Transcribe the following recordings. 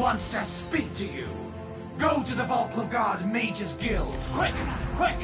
wants to speak to you. Go to the Volkligard Mages Guild. Quick! Quick!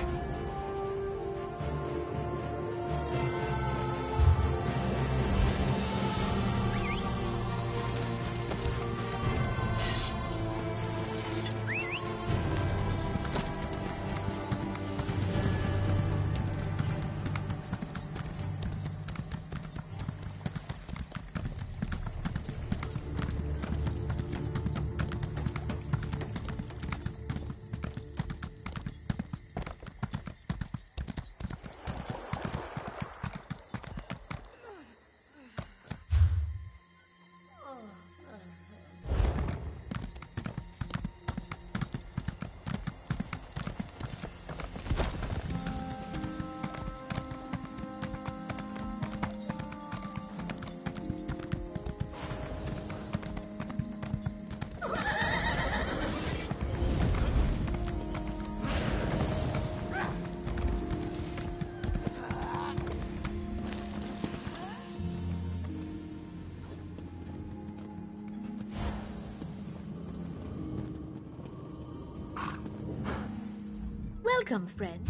Welcome, friend.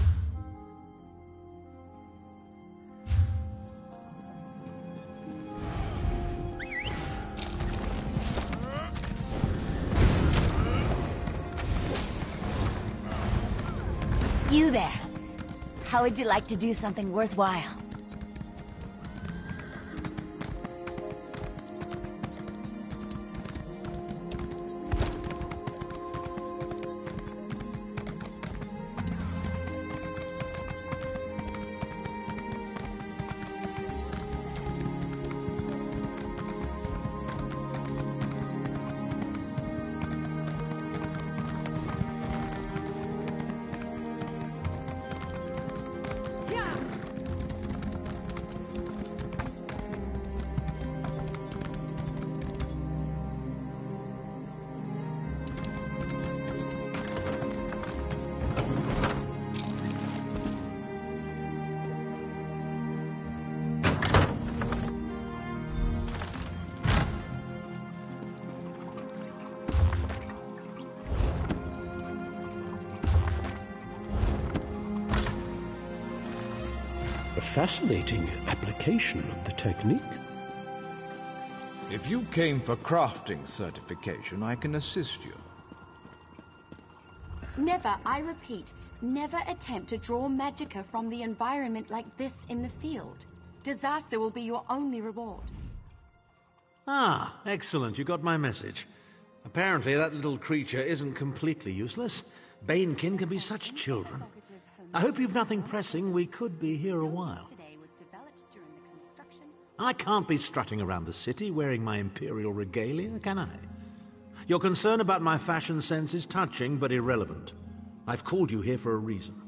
You there. How would you like to do something worthwhile? A fascinating application of the technique. If you came for crafting certification, I can assist you. Never, I repeat, never attempt to draw magicka from the environment like this in the field. Disaster will be your only reward. Ah, excellent. You got my message. Apparently that little creature isn't completely useless. Banekin can be such children. I hope you've nothing pressing. We could be here a while. I can't be strutting around the city wearing my imperial regalia, can I? Your concern about my fashion sense is touching but irrelevant. I've called you here for a reason.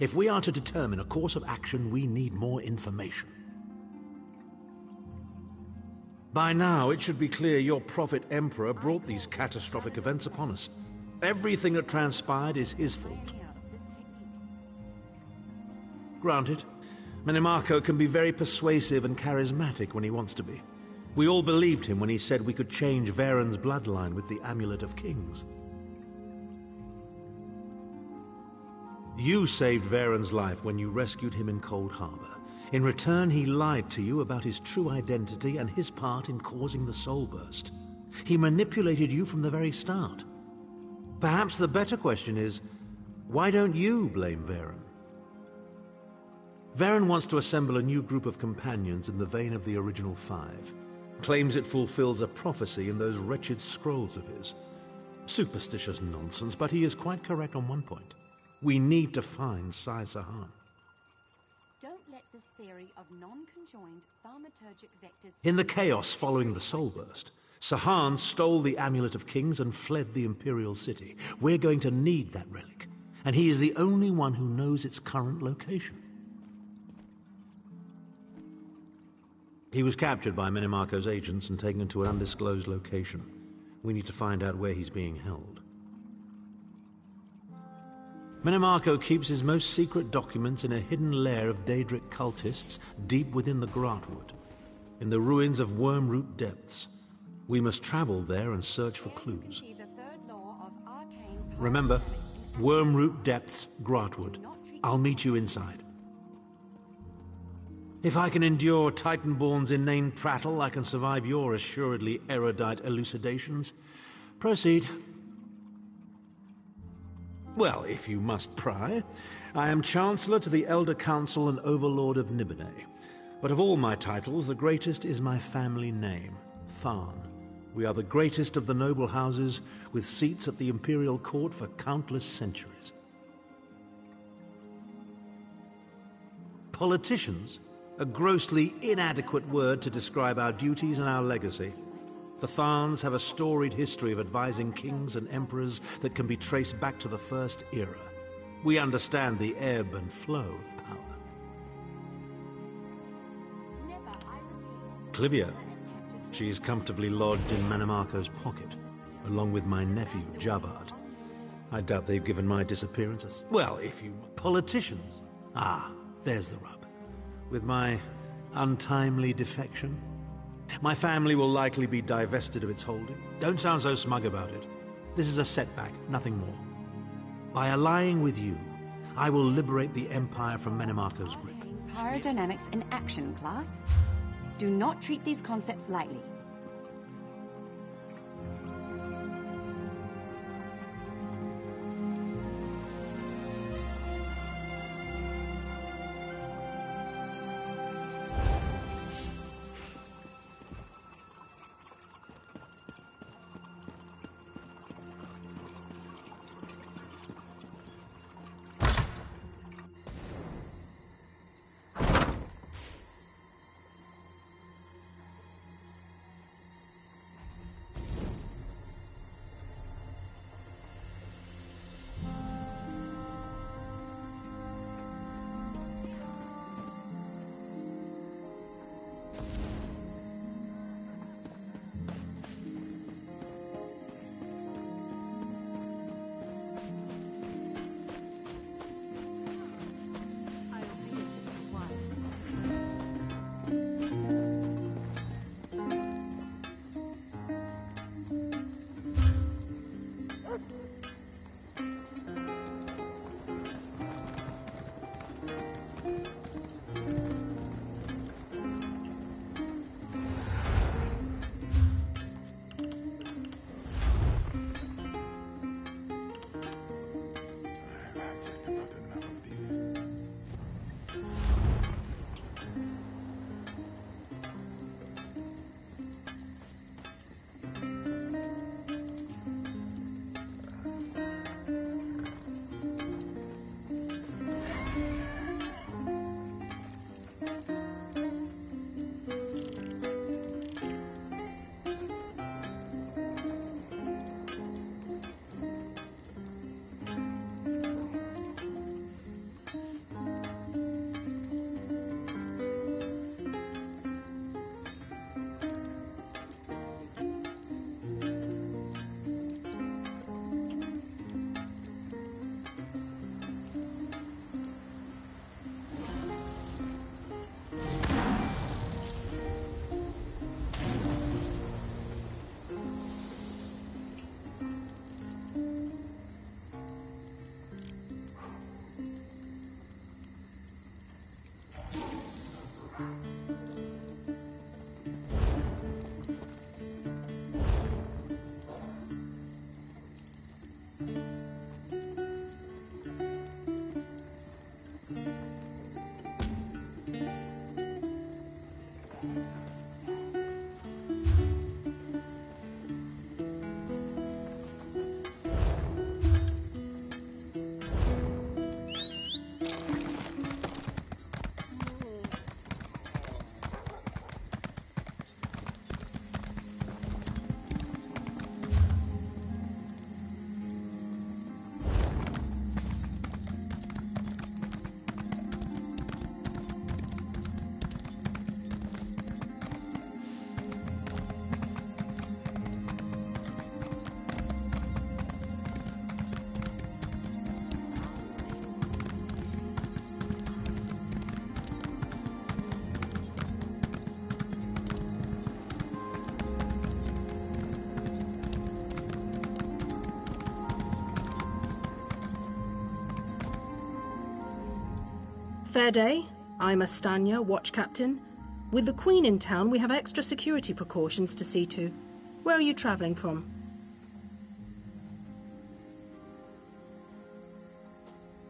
If we are to determine a course of action, we need more information. By now, it should be clear your prophet Emperor brought these catastrophic events upon us. Everything that transpired is his fault. Granted, Minimarco can be very persuasive and charismatic when he wants to be. We all believed him when he said we could change Varen's bloodline with the Amulet of Kings. You saved Varen's life when you rescued him in Cold Harbor. In return, he lied to you about his true identity and his part in causing the Soul Burst. He manipulated you from the very start. Perhaps the better question is, why don't you blame Varen? Varen wants to assemble a new group of companions in the vein of the original five. Claims it fulfills a prophecy in those wretched scrolls of his. Superstitious nonsense, but he is quite correct on one point. We need to find Sai Sahan. Don't let this theory of non-conjoined thaumaturgic vectors... In the chaos following the Soul Burst, Sahan stole the Amulet of Kings and fled the Imperial City. We're going to need that relic, and he is the only one who knows its current location. He was captured by Minimarco's agents and taken to an undisclosed location. We need to find out where he's being held. Minimarco keeps his most secret documents in a hidden lair of Daedric cultists deep within the Grotwood, in the ruins of Wormroot Depths. We must travel there and search for clues. See the third law of arcane Remember, Wormroot Depths, Gratwood. I'll meet you inside. If I can endure Titanborn's inane prattle, I can survive your assuredly erudite elucidations. Proceed. Well, if you must pry, I am Chancellor to the Elder Council and Overlord of Nibene. But of all my titles, the greatest is my family name, Tharn. We are the greatest of the noble houses, with seats at the Imperial Court for countless centuries. Politicians? A grossly inadequate word to describe our duties and our legacy. The Tharns have a storied history of advising kings and emperors that can be traced back to the First Era. We understand the ebb and flow of power. Clivia. She is comfortably lodged in Manimarco's pocket, along with my nephew, Jabard. I doubt they've given my disappearance a... Well, if you... Politicians? Ah, there's the rub. With my untimely defection, my family will likely be divested of its holding. Don't sound so smug about it. This is a setback, nothing more. By allying with you, I will liberate the Empire from Manimarco's grip. Pyrodynamics in action, class. Do not treat these concepts lightly. Fair day. I'm Astanya, watch captain. With the Queen in town, we have extra security precautions to see to. Where are you traveling from?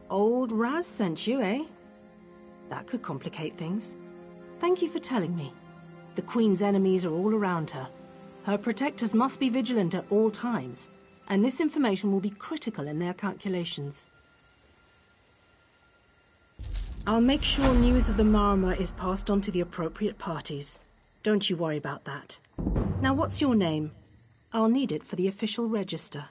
Old Raz sent you, eh? That could complicate things. Thank you for telling me. The Queen's enemies are all around her. Her protectors must be vigilant at all times, and this information will be critical in their calculations. I'll make sure news of the Marmor is passed on to the appropriate parties. Don't you worry about that. Now, what's your name? I'll need it for the official register.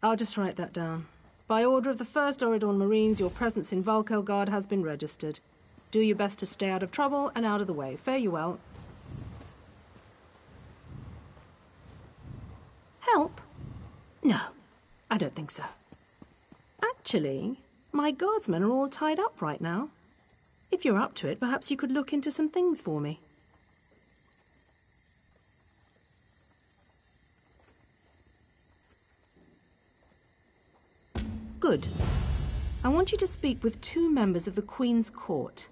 I'll just write that down. By order of the 1st Oridorn Marines, your presence in Valkelgard has been registered. Do your best to stay out of trouble and out of the way. Fare you well. Help? No, I don't think so. Actually, my guardsmen are all tied up right now. If you're up to it, perhaps you could look into some things for me. Good. I want you to speak with 2 members of the Queen's Court,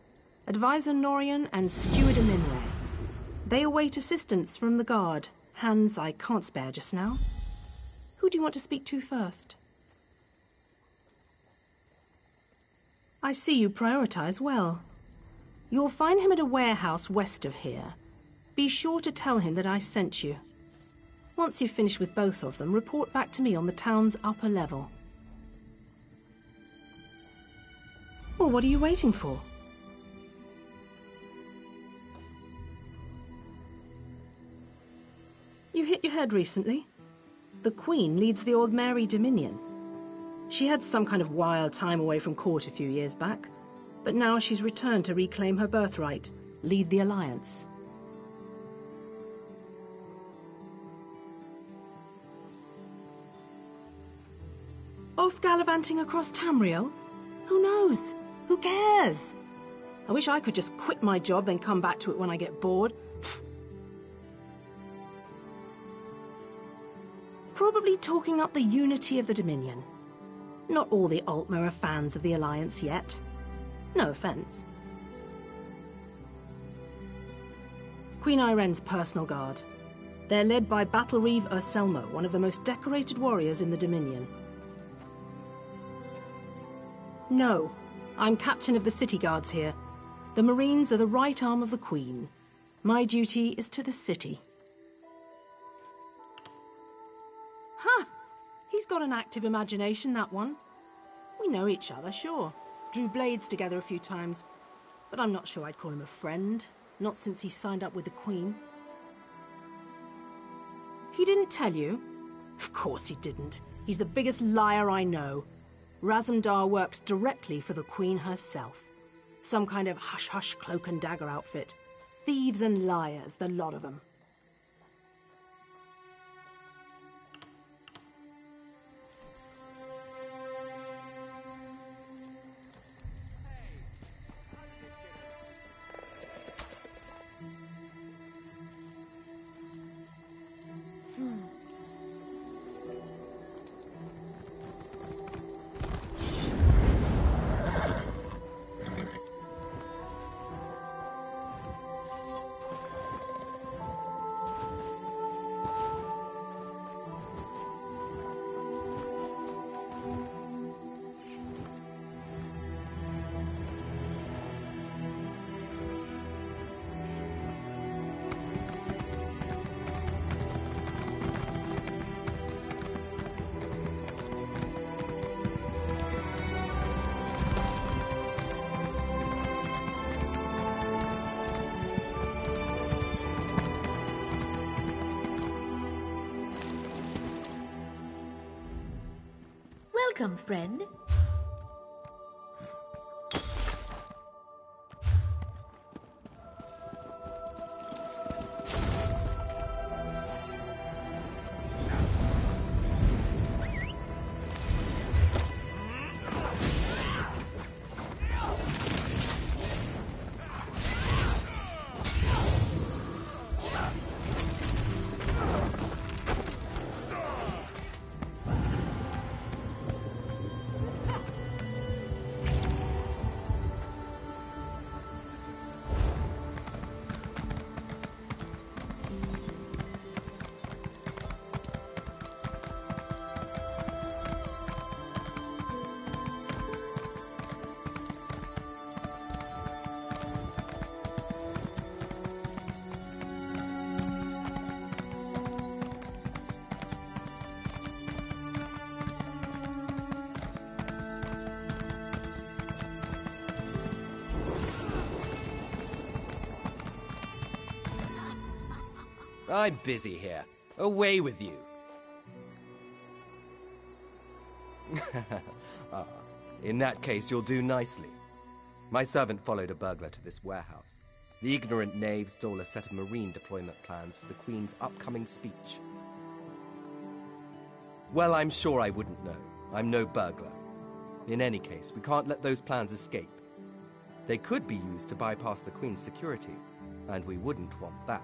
Advisor Norian and Steward Aminray. They await assistance from the guard, hands I can't spare just now. Who do you want to speak to first? I see you prioritize well. You'll find him at a warehouse west of here. Be sure to tell him that I sent you. Once you've finished with both of them, report back to me on the town's upper level. Well, what are you waiting for? You hit your head recently? The Queen leads the Aldmeri Dominion. She had some kind of wild time away from court a few years back, but now she's returned to reclaim her birthright, lead the Alliance. Off gallivanting across Tamriel? Who knows? Who cares? I wish I could just quit my job, then come back to it when I get bored. Probably talking up the unity of the Dominion. Not all the Aldmeri are fans of the Alliance yet. No offense. Queen Iren's personal guard. They're led by Battle Reeve Urselmo, one of the most decorated warriors in the Dominion. No. I'm captain of the city guards here. The Marines are the right arm of the Queen. My duty is to the city. Huh! He's got an active imagination, that one. We know each other, sure. Drew blades together a few times. But I'm not sure I'd call him a friend. Not since he signed up with the Queen. He didn't tell you? Of course he didn't. He's the biggest liar I know. Razumdar works directly for the Queen herself. Some kind of hush-hush cloak and dagger outfit. Thieves and liars, the lot of them. Welcome, friend. I'm busy here. Away with you. Ah, in that case, you'll do nicely. My servant followed a burglar to this warehouse. The ignorant knave stole a set of marine deployment plans for the Queen's upcoming speech. Well, I'm sure I wouldn't know. I'm no burglar. In any case, we can't let those plans escape. They could be used to bypass the Queen's security, and we wouldn't want that.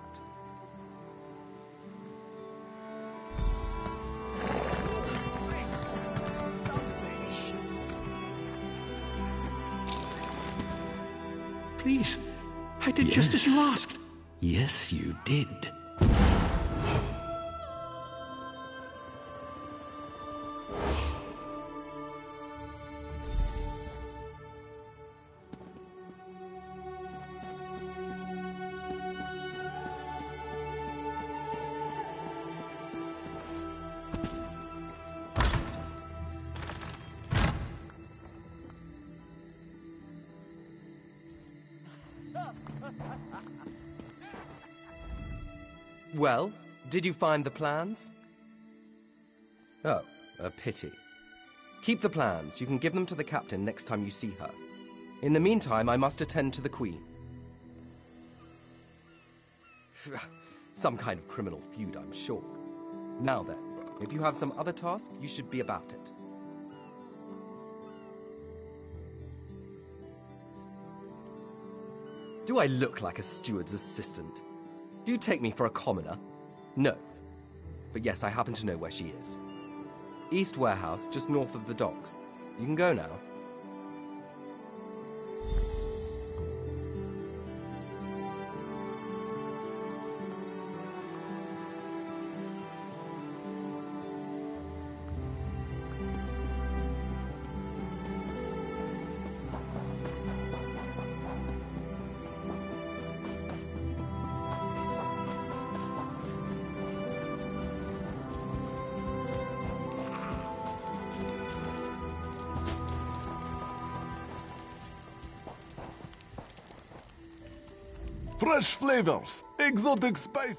Please, I did just as you asked. Yes, you did. Well, did you find the plans? Oh, a pity. Keep the plans. You can give them to the captain next time you see her. In the meantime, I must attend to the Queen. Some kind of criminal feud, I'm sure. Now then, if you have some other task, you should be about it. Do I look like a steward's assistant? Do you take me for a commoner? No. But yes, I happen to know where she is. East Warehouse, just north of the docks. You can go now. Fresh flavors, exotic spice.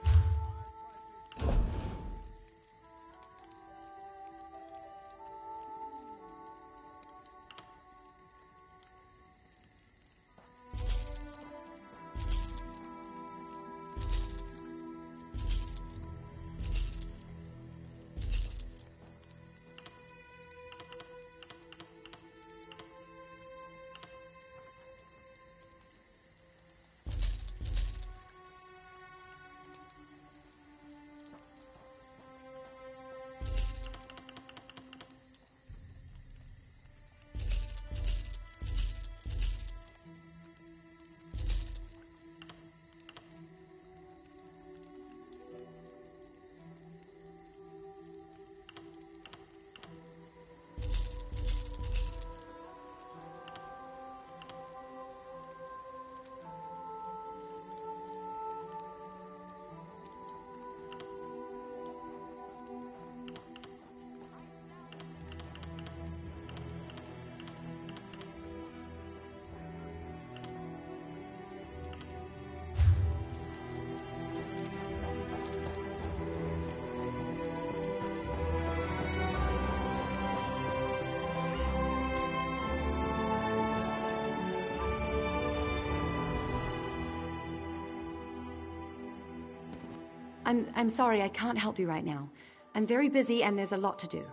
I'm sorry, I can't help you right now. I'm very busy and there's a lot to do.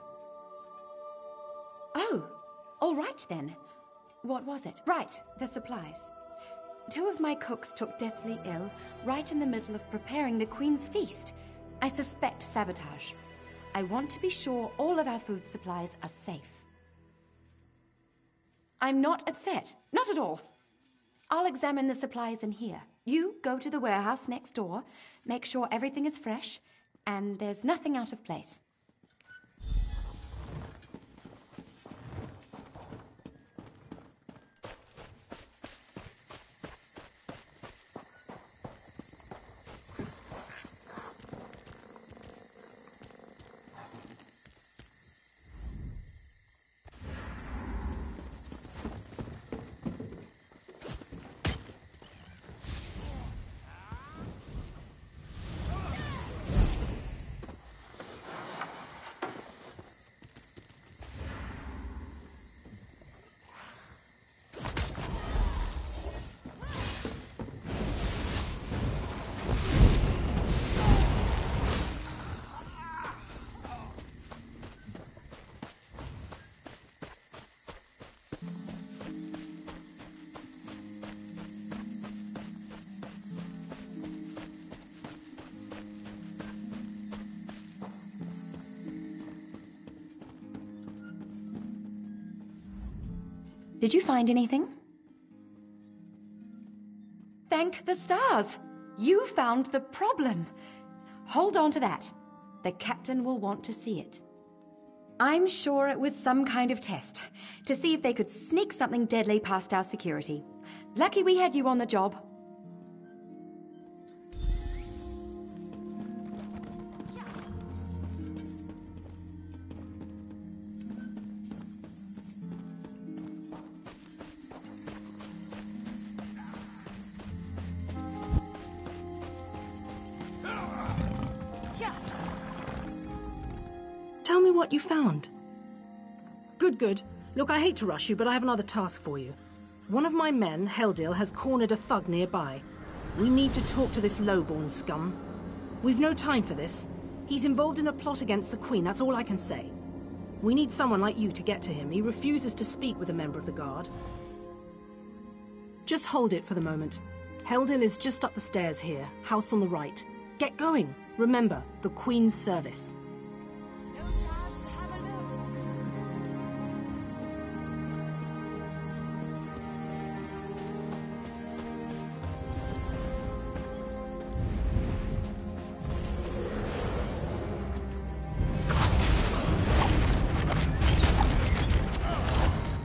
Oh, all right then. What was it? Right, the supplies. 2 of my cooks took deathly ill right in the middle of preparing the Queen's feast. I suspect sabotage. I want to be sure all of our food supplies are safe. I'm not upset. Not at all. I'll examine the supplies in here. You go to the warehouse next door, make sure everything is fresh, and there's nothing out of place. Did you find anything? Thank the stars! You found the problem. Hold on to that. The captain will want to see it. I'm sure it was some kind of test, to see if they could sneak something deadly past our security. Lucky we had you on the job. Tell me what you found. Good. Look, I hate to rush you, but I have another task for you. One of my men, Heldil, has cornered a thug nearby. We need to talk to this lowborn scum. We've no time for this. He's involved in a plot against the Queen, that's all I can say. We need someone like you to get to him. He refuses to speak with a member of the Guard. Just hold it for the moment. Heldil is just up the stairs here, house on the right. Get going. Remember, the Queen's service.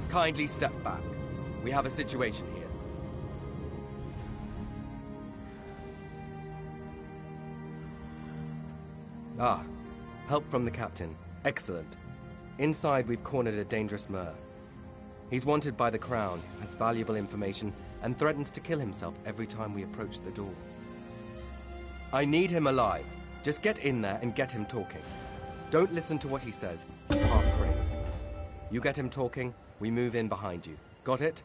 Kindly step back. We have a situation here. Ah, help from the captain. Excellent. Inside, we've cornered a dangerous Mer. He's wanted by the Crown, has valuable information, and threatens to kill himself every time we approach the door. I need him alive. Just get in there and get him talking. Don't listen to what he says. He's half crazed. You get him talking, we move in behind you. Got it?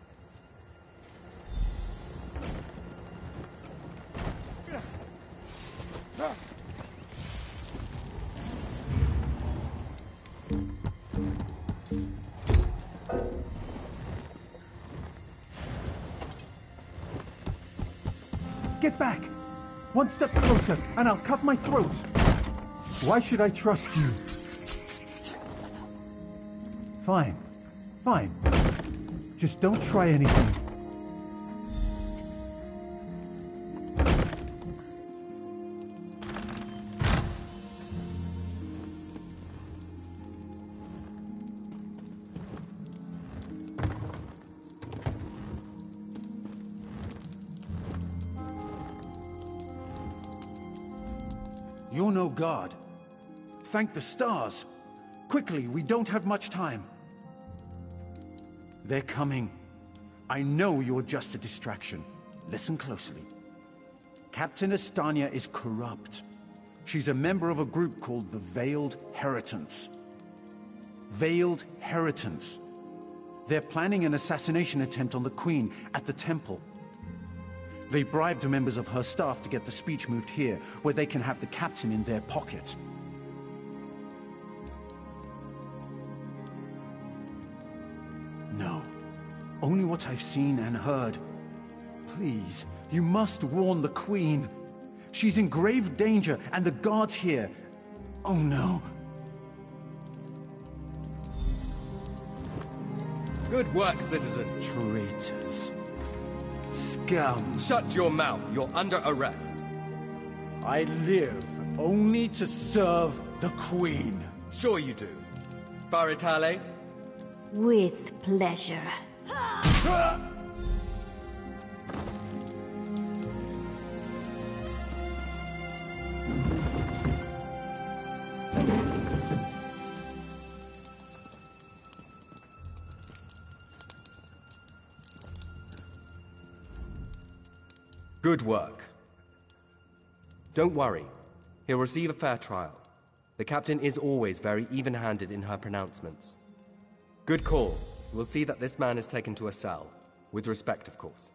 Get back! One step closer, and I'll cut my throat! Why should I trust you? Fine. Just don't try anything. You're no god. Thank the stars. Quickly, we don't have much time. They're coming. I know you're just a distraction. Listen closely. Captain Estania is corrupt. She's a member of a group called the Veiled Heritants. Veiled Heritants. They're planning an assassination attempt on the Queen at the temple. They bribed members of her staff to get the speech moved here, where they can have the captain in their pocket. No. Only what I've seen and heard. Please, you must warn the Queen. She's in grave danger, and the guards here. Oh no. Good work, citizen. Traitors. Scum. Shut your mouth. You're under arrest. I live only to serve the Queen. Sure you do. Faritale? With pleasure. Good work. Don't worry. He'll receive a fair trial. The captain is always very even-handed in her pronouncements. Good call. We'll see that this man is taken to a cell. With respect, of course.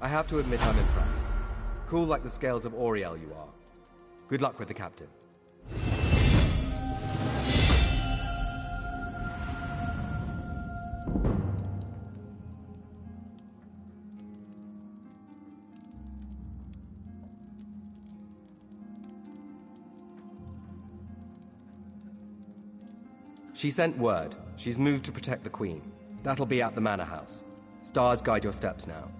I have to admit I'm impressed. Cool like the scales of Auriel you are. Good luck with the captain. She sent word. She's moved to protect the Queen. That'll be at the manor house. Stars guide your steps now.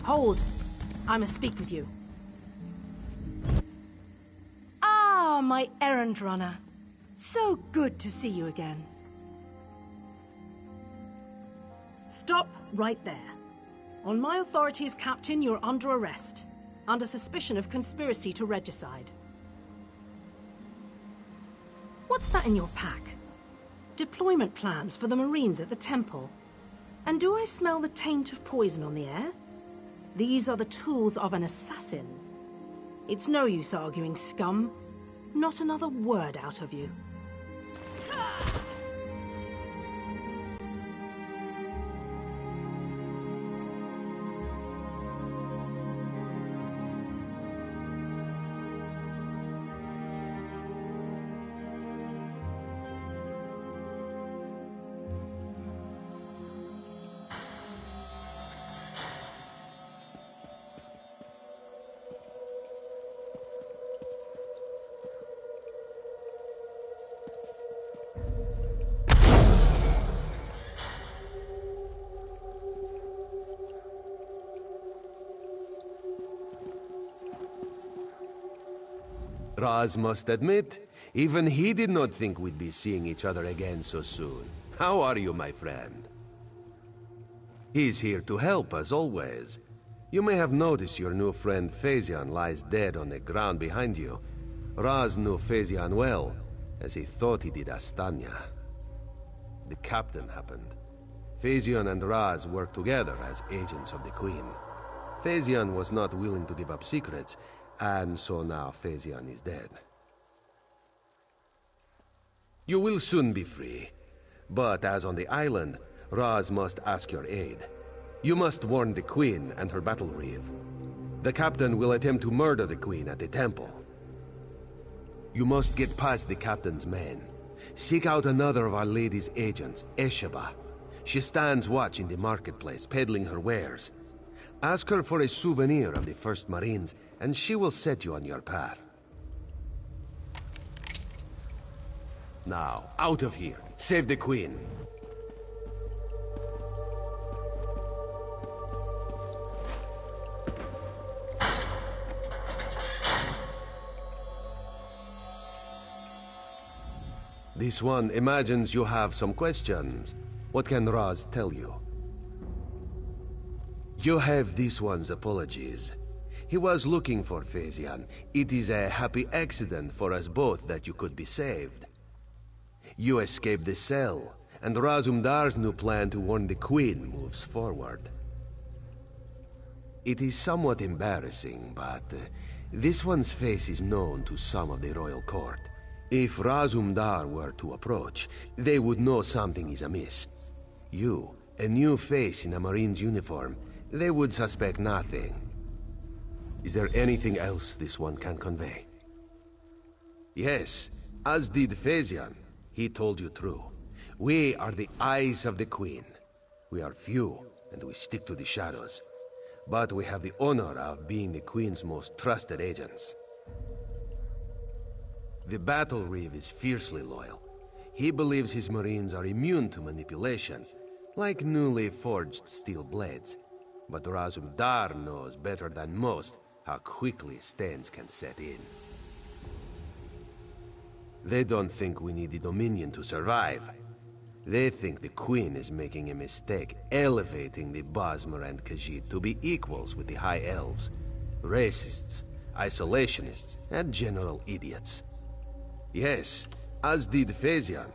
Hold! I must speak with you. Ah, my errand runner. So good to see you again. Stop right there. On my authority as captain, you're under arrest, under suspicion of conspiracy to regicide. What's that in your pack? Deployment plans for the Marines at the temple. And do I smell the taint of poison on the air? These are the tools of an assassin. It's no use arguing, scum. Not another word out of you. Raz must admit, even he did not think we'd be seeing each other again so soon. How are you, my friend? He's here to help, as always. You may have noticed your new friend Phaezion lies dead on the ground behind you. Raz knew Phaezion well, as he thought he did Astanya. The captain happened. Phaezion and Raz worked together as agents of the Queen. Phaezion was not willing to give up secrets, and so now Phaezion is dead. You will soon be free. But as on the island, Raz must ask your aid. You must warn the Queen and her battle reeve. The captain will attempt to murder the Queen at the temple. You must get past the captain's men. Seek out another of Our Lady's agents, Esheba. She stands watch in the marketplace, peddling her wares. Ask her for a souvenir of the First Marines, and she will set you on your path. Now, out of here. Save the Queen. This one imagines you have some questions. What can Raz tell you? You have this one's apologies. He was looking for Phaezion. It is a happy accident for us both that you could be saved. You escaped the cell, and Razumdar's new plan to warn the Queen moves forward. It is somewhat embarrassing, but this one's face is known to some of the royal court. If Razumdar were to approach, they would know something is amiss. You, a new face in a Marine's uniform, they would suspect nothing. Is there anything else this one can convey? Yes, As did Phaesian. He told you true. We are the eyes of the Queen. We are few, and we stick to the shadows. But we have the honor of being the Queen's most trusted agents. The Battle Reeve is fiercely loyal. He believes his Marines are immune to manipulation, like newly forged steel blades. But Razum Dar knows better than most how quickly stains can set in. They don't think we need the Dominion to survive. They think the Queen is making a mistake, elevating the Bosmer and Khajiit to be equals with the High Elves. Racists, isolationists, and general idiots. Yes, as did Phaesian.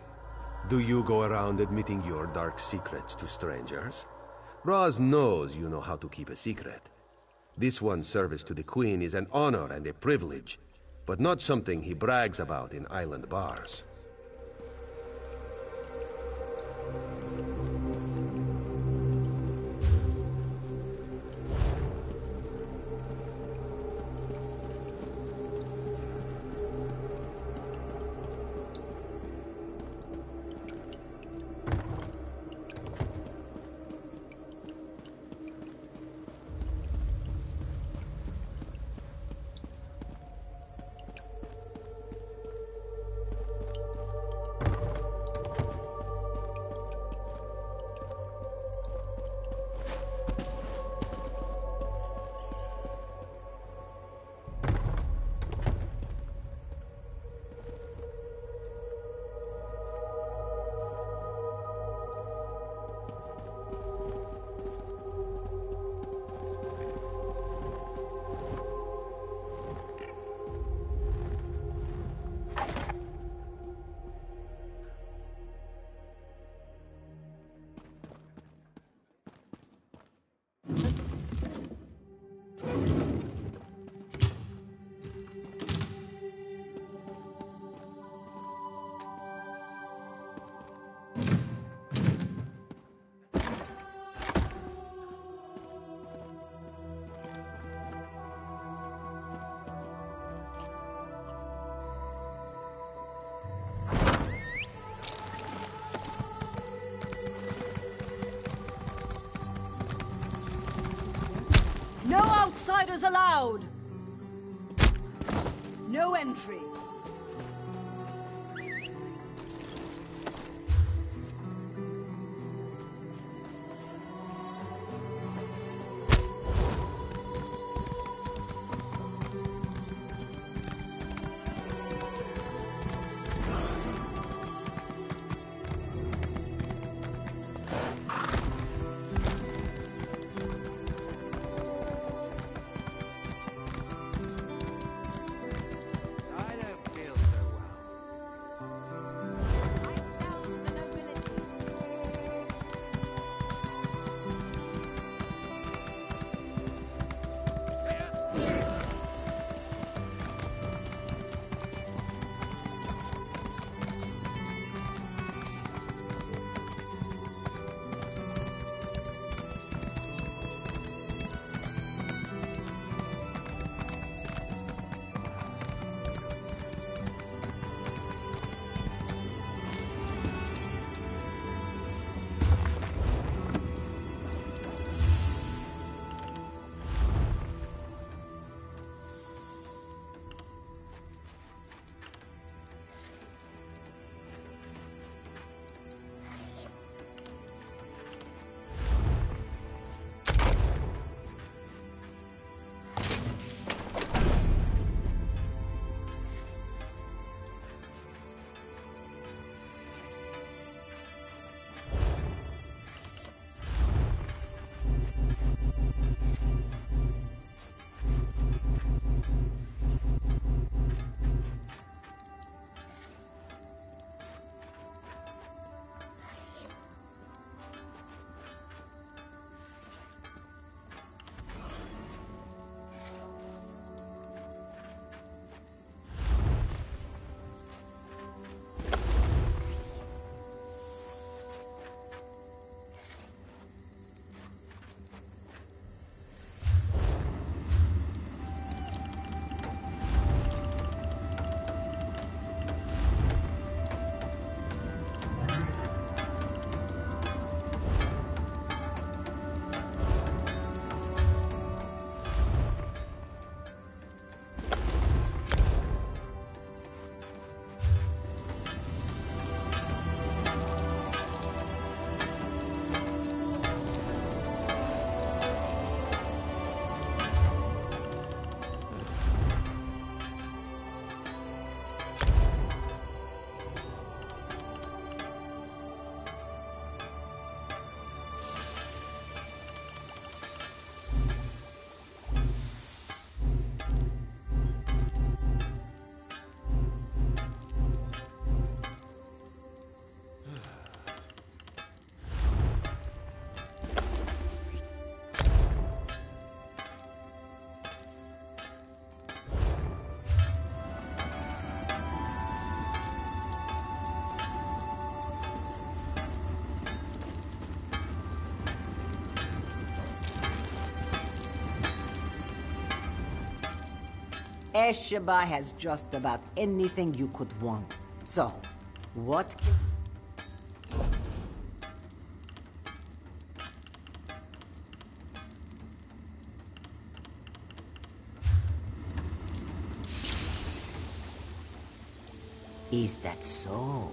Do you go around admitting your dark secrets to strangers? Raz knows you know how to keep a secret. This one's service to the Queen is an honor and a privilege, but not something he brags about in island bars. No outsiders allowed! No entry. Esheba has just about anything you could want. So, what... Is that so?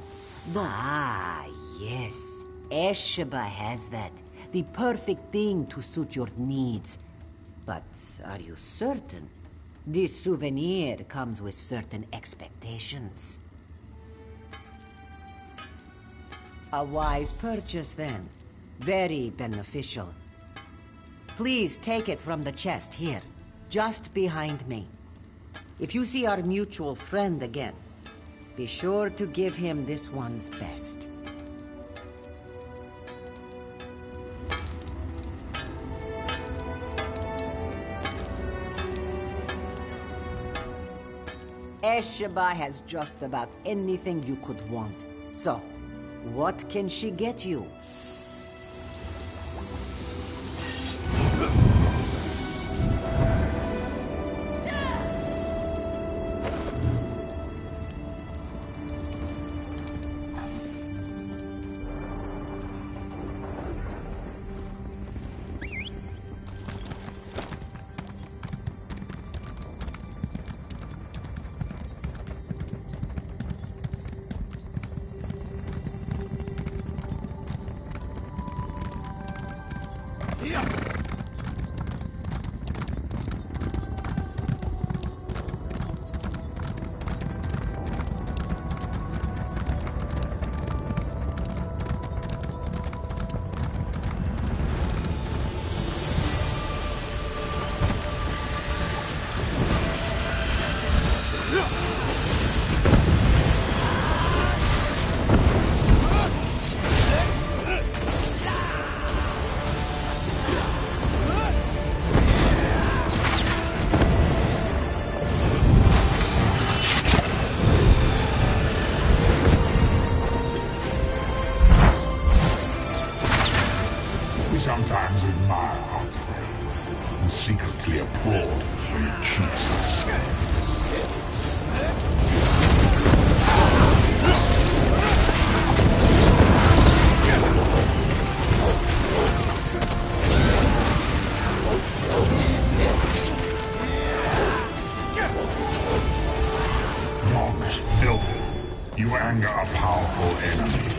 Ah, yes. Esheba has that. The perfect thing to suit your needs. But are you certain? This souvenir comes with certain expectations. A wise purchase, then. Very beneficial. Please take it from the chest here, just behind me. If you see our mutual friend again, be sure to give him this one's best. Esheba has just about anything you could want. So, what can she get you? Sometimes admire and secretly applaud when it cheats us. Nox, filthy. You anger a powerful enemy.